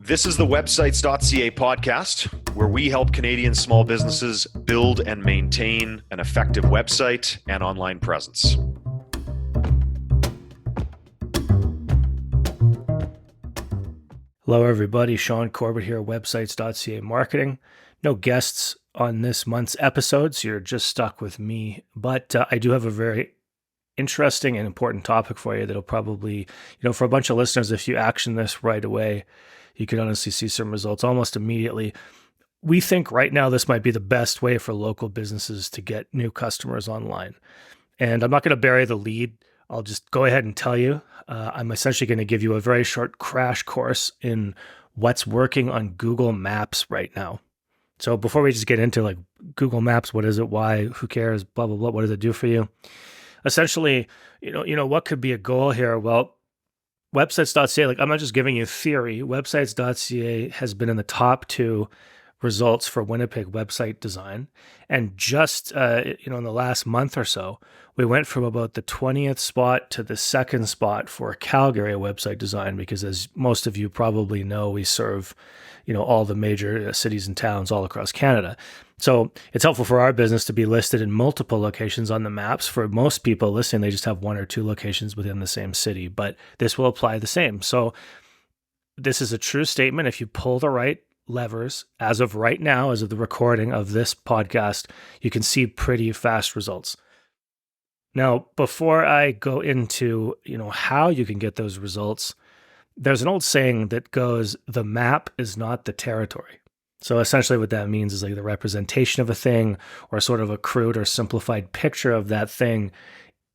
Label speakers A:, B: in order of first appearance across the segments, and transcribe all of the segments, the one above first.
A: This is the websites.ca podcast, where we help Canadian small businesses build and maintain an effective website and online presence.
B: Hello, everybody. Sean Corbett here, websites.ca marketing. No guests on this month's episodes. You're just stuck with me. But I do have a very interesting and important topic for you that'll probably, for a bunch of listeners, if you action this right away, you can honestly see some results almost immediately. We think right now this might be the best way for local businesses to get new customers online. And I'm not going to bury the lead. I'll just go ahead and tell you. I'm essentially going to give you a very short crash course in what's working on Google Maps right now. So before we just get into Google Maps, what is it? Why? Who cares? Blah, blah, blah. What does it do for you? Essentially, what could be a goal here? Well, websites.ca, I'm not just giving you theory. Websites.ca has been in the top 2 results for Winnipeg website design. And just, in the last month or so, we went from about the 20th spot to the 2nd spot for Calgary website design, because as most of you probably know, we serve, all the major cities and towns all across Canada. So it's helpful for our business to be listed in multiple locations on the maps. For most people listening, they just have 1 or 2 locations within the same city, but this will apply the same. So this is a true statement. If you pull the right levers, as of right now, as of the recording of this podcast, you can see pretty fast results. Now, before I go into, how you can get those results, there's an old saying that goes, the map is not the territory. So essentially what that means is the representation of a thing, or sort of a crude or simplified picture of that thing,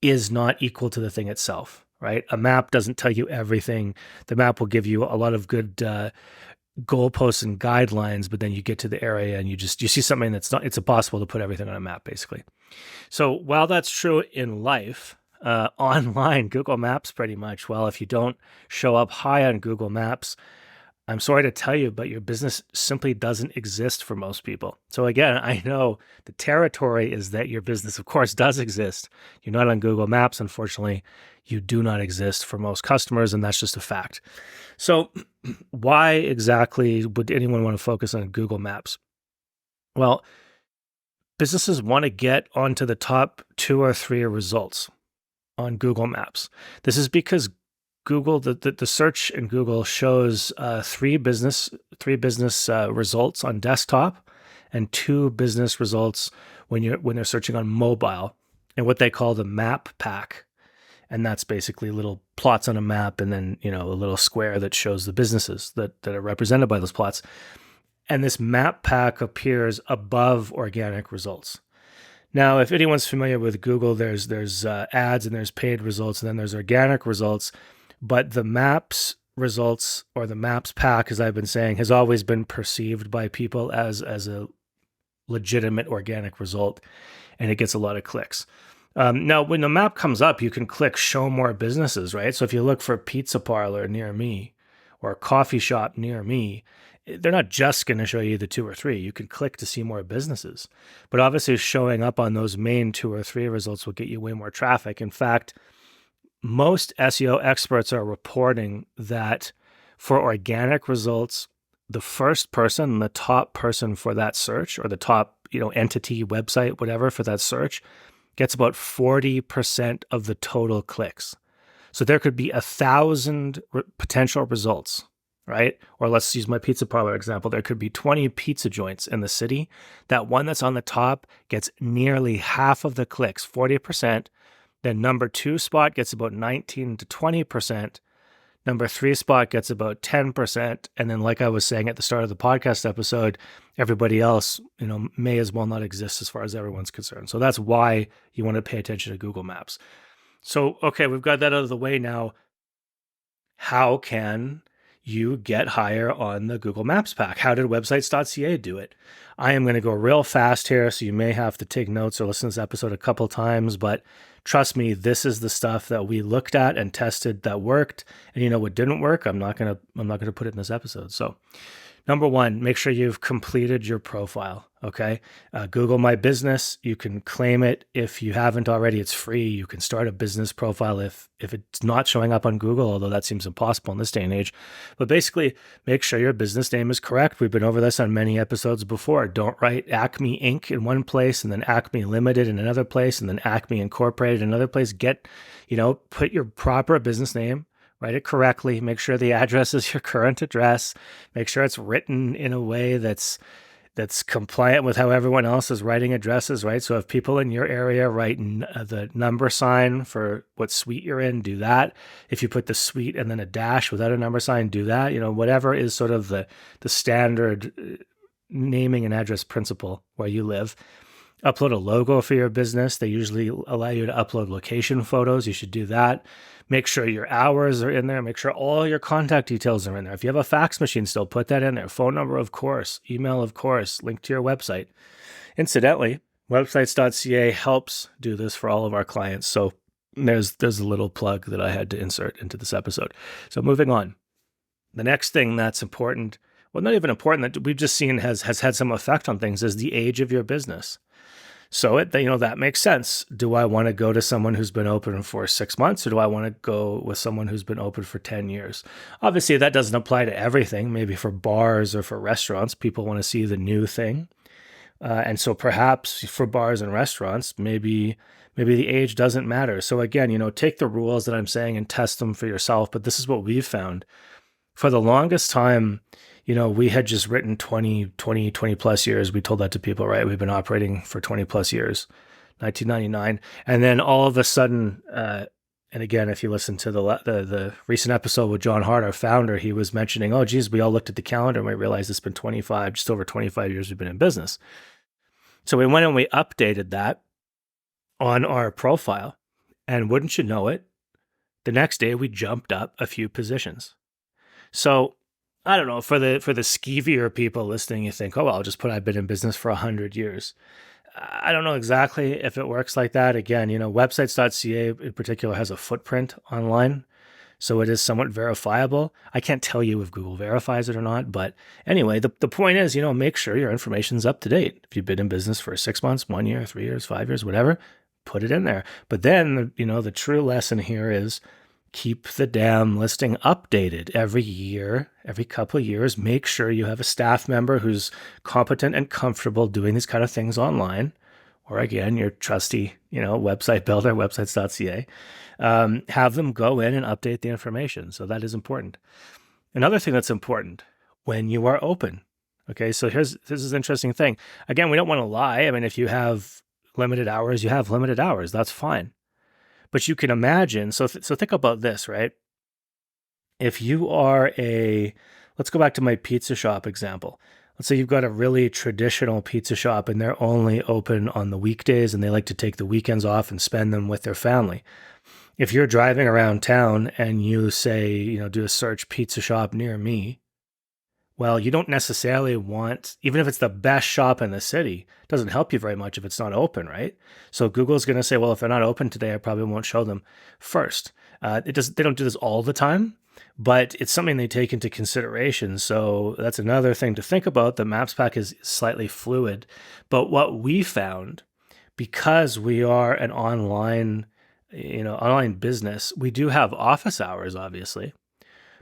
B: is not equal to the thing itself, right? A map doesn't tell you everything. The map will give you a lot of good goalposts and guidelines, but then you get to the area and you see something it's impossible to put everything on a map, basically. So while that's true in life, online, Google Maps pretty much, well, if you don't show up high on Google Maps, I'm sorry to tell you, but your business simply doesn't exist for most people. So again, I know the territory is that your business, of course, does exist. You're not on Google Maps, unfortunately. You do not exist for most customers, and that's just a fact. So why exactly would anyone want to focus on Google Maps? Well, businesses want to get onto the top 2 or 3 results on Google Maps. This is because Google, the search in Google shows 3 business results on desktop and 2 business results when they're searching on mobile, and what they call the map pack. And that's basically little plots on a map, and then a little square that shows the businesses that are represented by those plots. And this map pack appears above organic results. Now, if anyone's familiar with Google, there's ads and there's paid results, and then there's organic results. But the maps results, or the maps pack, as I've been saying, has always been perceived by people as a legitimate organic result, and it gets a lot of clicks. Now, when the map comes up, you can click show more businesses, right? So if you look for pizza parlor near me or coffee shop near me, they're not just going to show you the 2 or 3. You can click to see more businesses. But obviously showing up on those main 2 or 3 results will get you way more traffic. In fact, most SEO experts are reporting that for organic results, the first person, the top person for that search, or the top, entity, website, whatever, for that search, gets about 40% of the total clicks. So there could be 1,000 potential results, right? Or let's use my pizza parlor example. There could be 20 pizza joints in the city. That one that's on the top gets nearly half of the clicks, 40%. Then number 2 spot gets about 19 to 20%. Number 3 spot gets about 10%. And then, like I was saying at the start of the podcast episode, everybody else, may as well not exist as far as everyone's concerned. So that's why you want to pay attention to Google Maps. So, okay, we've got that out of the way now. How can you get higher on the Google Maps pack? How did websites.ca do it? I am going to go real fast here, so you may have to take notes or listen to this episode a couple times, but trust me, this is the stuff that we looked at and tested that worked. And what didn't work, I'm not going to put it in this episode. So Number one, make sure you've completed your profile. Okay. Google My Business. You can claim it if you haven't already. It's free. You can start a business profile if it's not showing up on Google, although that seems impossible in this day and age. But basically, make sure your business name is correct. We've been over this on many episodes before. Don't write Acme Inc. in one place and then Acme Limited in another place and then Acme Incorporated in another place. Put your proper business name. Write it correctly. Make sure the address is your current address. Make sure it's written in a way that's compliant with how everyone else is writing addresses, right? So if people in your area write the number sign for what suite you're in, do that. If you put the suite and then a dash without a number sign, do that. Whatever is sort of the standard naming and address principle where you live. Upload a logo for your business. They usually allow you to upload location photos. You should do that. Make sure your hours are in there. Make sure all your contact details are in there. If you have a fax machine still, put that in there. Phone number, of course. Email, of course. Link to your website. Incidentally, websites.ca helps do this for all of our clients. So there's a little plug that I had to insert into this episode. So moving on. The next thing that's important, well, not even important, that we've just seen has had some effect on things, is the age of your business. So that makes sense. Do I want to go to someone who's been open for 6 months, or do I want to go with someone who's been open for 10 years? Obviously, that doesn't apply to everything. Maybe for bars or for restaurants, people want to see the new thing. And so perhaps for bars and restaurants, maybe the age doesn't matter. So again, take the rules that I'm saying and test them for yourself. But this is what we've found. For the longest time, we had just written 20 plus years. We told that to people, right? We've been operating for 20 plus years, 1999. And then all of a sudden, and again, if you listen to the recent episode with John Hart, our founder, he was mentioning, oh, geez, we all looked at the calendar and we realized it's been just over 25 years we've been in business. So we went and we updated that on our profile. And wouldn't you know it, the next day we jumped up a few positions. So I don't know, for the skeevier people listening, you think, oh, well, I'll just put I've been in business for 100 years. I don't know exactly if it works like that. Again, websites.ca in particular has a footprint online, so it is somewhat verifiable. I can't tell you if Google verifies it or not, but anyway, the point is, make sure your information's up to date. If you've been in business for 6 months, 1 year, 3 years, 5 years, whatever, put it in there. But then, the true lesson here is keep the damn listing updated every year, every couple of years. Make sure you have a staff member who's competent and comfortable doing these kind of things online. Or again, your trusty, website builder, websites.ca. Have them go in and update the information. So that is important. Another thing that's important, when you are open. Okay, so this is an interesting thing. Again, we don't want to lie. I mean, if you have limited hours, you have limited hours. That's fine. But you can imagine, so think about this, right? If you are let's go back to my pizza shop example. Let's say you've got a really traditional pizza shop and they're only open on the weekdays and they like to take the weekends off and spend them with their family. If you're driving around town and you say, do a search pizza shop near me, well, you don't necessarily want, even if it's the best shop in the city, it doesn't help you very much if it's not open, right? So Google's going to say, well, if they're not open today, I probably won't show them first. They don't do this all the time, but it's something they take into consideration. So that's another thing to think about. The Maps Pack is slightly fluid, but what we found, because we are an online business, we do have office hours, obviously.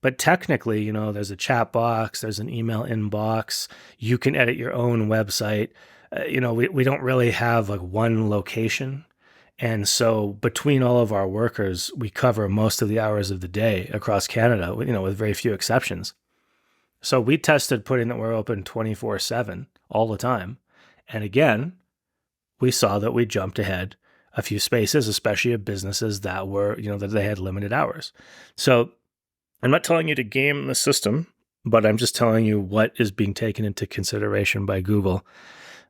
B: But technically, there's a chat box, there's an email inbox, you can edit your own website. We don't really have like one location. And so between all of our workers, we cover most of the hours of the day across Canada, with very few exceptions. So we tested putting that we're open 24/7 all the time. And again, we saw that we jumped ahead a few spaces, especially of businesses that were, that they had limited hours. So I'm not telling you to game the system, but I'm just telling you what is being taken into consideration by Google.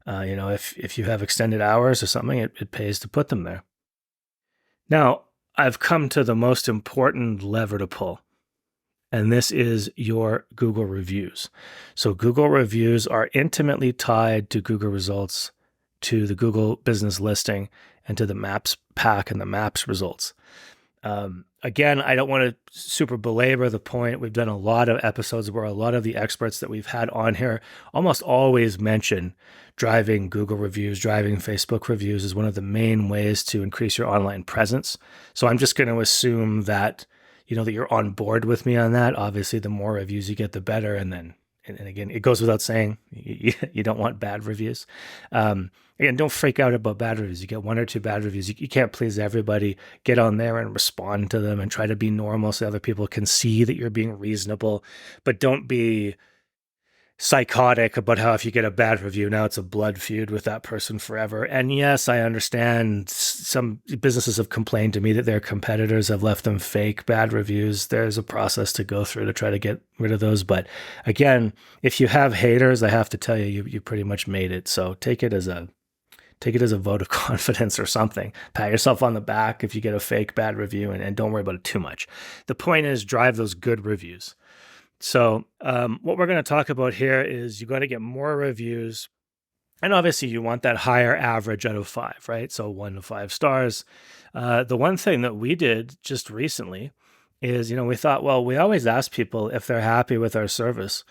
B: If you have extended hours or something, it pays to put them there. Now, I've come to the most important lever to pull, and this is your Google reviews. So Google reviews are intimately tied to Google results, to the Google business listing, and to the Maps Pack and the Maps results. again, I don't want to super belabor the point. We've done a lot of episodes where a lot of the experts that we've had on here almost always mention driving Google reviews, driving Facebook reviews is one of the main ways to increase your online presence. So I'm just going to assume that, that you're on board with me on that. Obviously, the more reviews you get, the better. And then, and again, it goes without saying, you don't want bad reviews. Again, don't freak out about bad reviews. You get one or two bad reviews. You can't please everybody. Get on there and respond to them and try to be normal so other people can see that you're being reasonable. But don't be psychotic about how if you get a bad review, now it's a blood feud with that person forever. And yes, I understand some businesses have complained to me that their competitors have left them fake bad reviews. There's a process to go through to try to get rid of those. But again, if you have haters, I have to tell you, you pretty much made it. So take it as a vote of confidence or something. Pat yourself on the back if you get a fake bad review, and don't worry about it too much. The point is drive those good reviews. So what we're going to talk about here is you're going to get more reviews. And obviously you want that higher average out of 5, right? So 1 to 5 stars. The one thing that we did just recently is, we thought, well, we always ask people if they're happy with our service,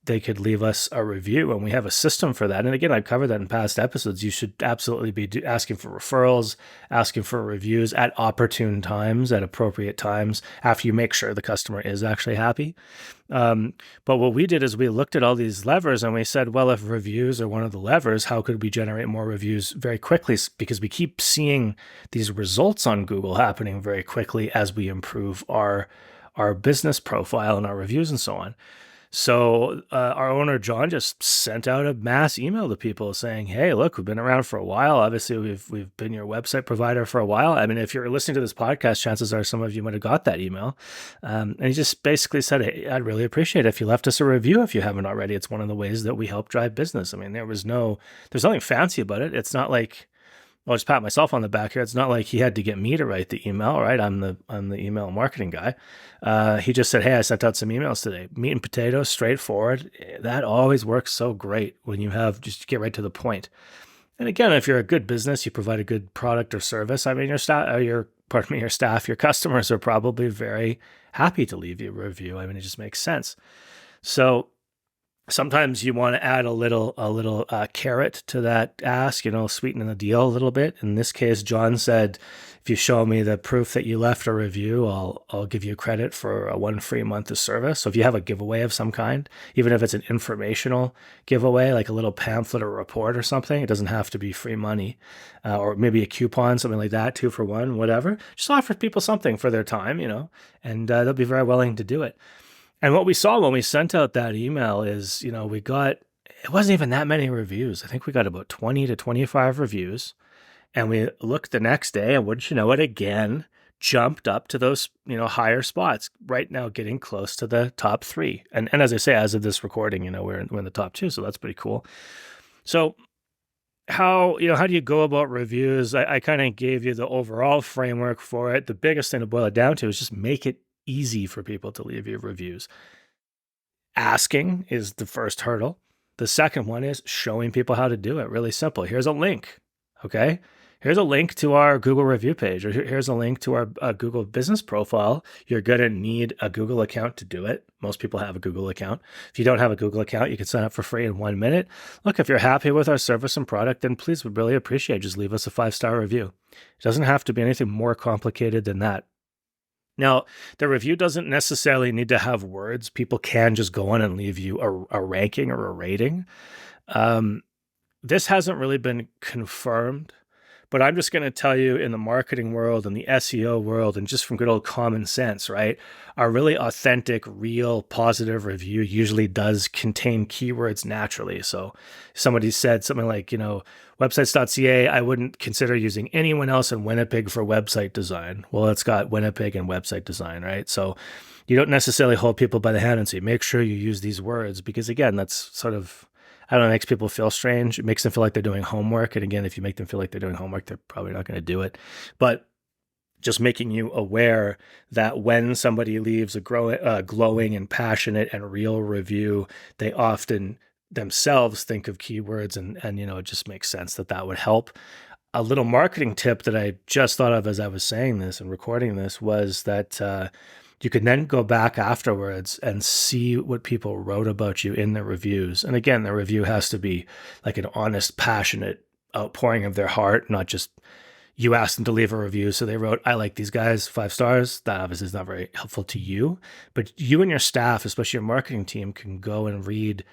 B: they could leave us a review, and we have a system for that. And again, I've covered that in past episodes. You should absolutely be asking for referrals, asking for reviews at opportune times, at appropriate times, after you make sure the customer is actually happy. But what we did is we looked at all these levers and we said, well, if reviews are one of the levers, how could we generate more reviews very quickly? Because we keep seeing these results on Google happening very quickly as we improve our business profile and our reviews and so on. So our owner, John, just sent out a mass email to people saying, hey, look, we've been around for a while. Obviously, we've been your website provider for a while. I mean, if you're listening to this podcast, chances are some of you might have got that email. And he just basically said, hey, I'd really appreciate it if you left us a review if you haven't already. It's one of the ways that we help drive business. I mean, there's nothing fancy about it. It's not like, I'll just pat myself on the back here. It's not like he had to get me to write the email, right? I'm the email marketing guy. He just said, hey, I sent out some emails today. Meat and potatoes, straightforward. That always works so great when you have just get right to the point. And again, if you're a good business, you provide a good product or service. I mean, your staff, your customers are probably very happy to leave you a review. I mean, it just makes sense. So sometimes you want to add a little carrot to that ask, sweeten the deal a little bit. In this case, John said, if you show me the proof that you left a review, I'll give you credit for a 1 free month of service. So if you have a giveaway of some kind, even if it's an informational giveaway, like a little pamphlet or report or something, it doesn't have to be free money, or maybe a coupon, something like that, 2 for 1, whatever. Just offer people something for their time, and they'll be very willing to do it. And what we saw when we sent out that email is, it wasn't even that many reviews. I think we got about 20 to 25 reviews. And we looked the next day, and wouldn't you know it, again, jumped up to those, higher spots. Right now, getting close to the top 3. And as I say, as of this recording, we're in the top 2. So that's pretty cool. So how do you go about reviews? I kind of gave you the overall framework for it. The biggest thing to boil it down to is just make it easy for people to leave you reviews. Asking is the first hurdle. The second one is showing people how to do it. Really simple. Here's a link. Okay. Here's a link to our Google review page, or here's a link to our Google business profile. You're going to need a Google account to do it. Most people have a Google account. If you don't have a Google account, you can sign up for free in 1 minute. Look, if you're happy with our service and product, then please, would really appreciate it. Just leave us a 5-star review. It doesn't have to be anything more complicated than that. Now, the review doesn't necessarily need to have words. People can just go on and leave you a ranking or a rating. This hasn't really been confirmed, but I'm just going to tell you, in the marketing world and the SEO world, and just from good old common sense, right? A really authentic, real, positive review usually does contain keywords naturally. So somebody said something like, websites.ca, I wouldn't consider using anyone else in Winnipeg for website design. Well, it's got Winnipeg and website design, right? So you don't necessarily hold people by the hand and say, make sure you use these words, because again, that's sort of, I don't know, it makes people feel strange. It makes them feel like they're doing homework. And again, if you make them feel like they're doing homework, they're probably not going to do it. But just making you aware that when somebody leaves a glowing and passionate and real review, they often themselves think of keywords, and it just makes sense that would help. a little marketing tip that I just thought of as I was saying this and recording this was that you can then go back afterwards and see what people wrote about you in the reviews. And again, the review has to be like an honest, passionate outpouring of their heart, not just you asked them to leave a review. So they wrote, I like these guys, 5 stars. That obviously is not very helpful to you. But you and your staff, especially your marketing team, can go and read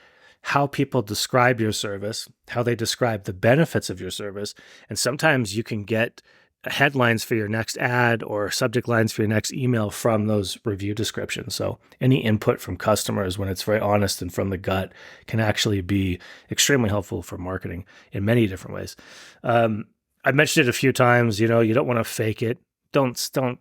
B: how people describe your service, how they describe the benefits of your service. And sometimes you can get headlines for your next ad or subject lines for your next email from those review descriptions. So any input from customers when it's very honest and from the gut can actually be extremely helpful for marketing in many different ways. I mentioned it a few times, you don't want to fake it. Don't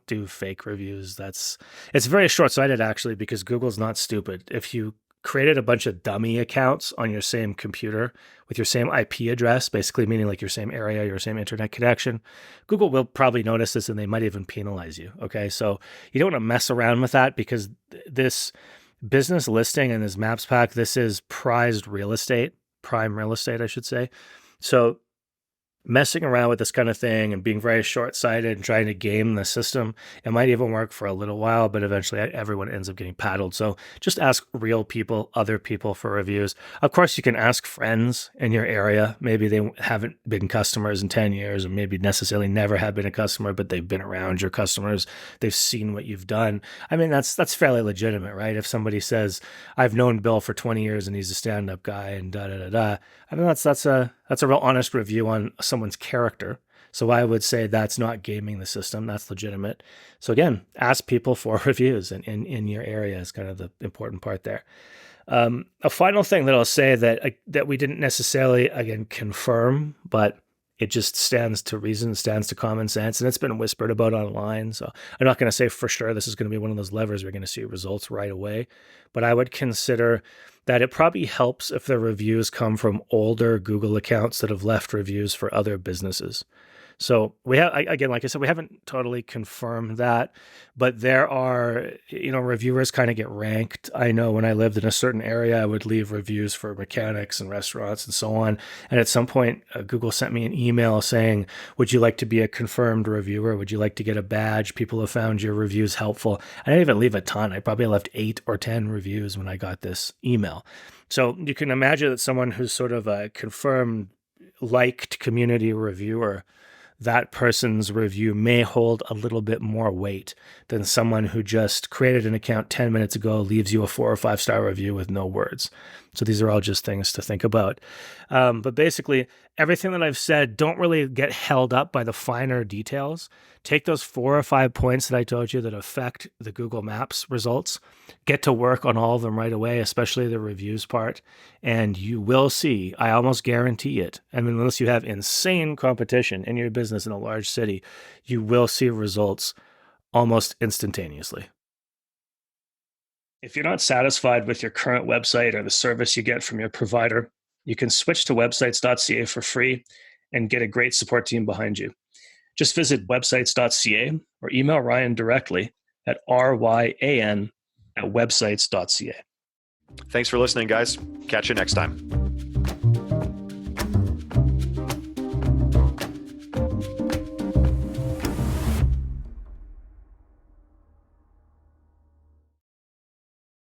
B: do fake reviews. It's very short-sighted actually, because Google's not stupid. If you created a bunch of dummy accounts on your same computer with your same IP address, basically meaning like your same area, your same internet connection, Google will probably notice this and they might even penalize you. Okay. So you don't want to mess around with that, because this business listing and this maps pack, this is prime real estate, I should say. So messing around with this kind of thing and being very short-sighted and trying to game the system, it might even work for a little while, but eventually everyone ends up getting paddled. So just ask real people, other people for reviews. Of course, you can ask friends in your area. Maybe they haven't been customers in 10 years, or maybe necessarily never have been a customer, but they've been around your customers. They've seen what you've done. I mean, that's fairly legitimate, right? If somebody says, I've known Bill for 20 years and he's a stand-up guy and da-da-da-da, I mean, that's a real honest review on someone's character. So I would say that's not gaming the system. That's legitimate. So again, ask people for reviews in your area is kind of the important part there. A final thing that I'll say that we didn't necessarily, again, confirm, but it just stands to reason, stands to common sense, and it's been whispered about online. So I'm not going to say for sure this is going to be one of those levers we're going to see results right away, but I would consider that it probably helps if the reviews come from older Google accounts that have left reviews for other businesses. So we have, again, like I said, we haven't totally confirmed that, but there are, reviewers kind of get ranked. I know when I lived in a certain area, I would leave reviews for mechanics and restaurants and so on. And at some point, Google sent me an email saying, would you like to be a confirmed reviewer? Would you like to get a badge? People have found your reviews helpful. I didn't even leave a ton. I probably left 8 or 10 reviews when I got this email. So you can imagine that someone who's sort of a confirmed, liked community reviewer, that person's review may hold a little bit more weight than someone who just created an account 10 minutes ago, leaves you a 4 or 5 star review with no words. So these are all just things to think about. But basically, everything that I've said, don't really get held up by the finer details. Take those 4 or 5 points that I told you that affect the Google Maps results, get to work on all of them right away, especially the reviews part, and you will see, I almost guarantee it, I mean, unless you have insane competition in your business in a large city, you will see results almost instantaneously. If you're not satisfied with your current website or the service you get from your provider, you can switch to websites.ca for free and get a great support team behind you. Just visit websites.ca or email Ryan directly at ryan@websites.ca.
A: Thanks for listening, guys. Catch you next time.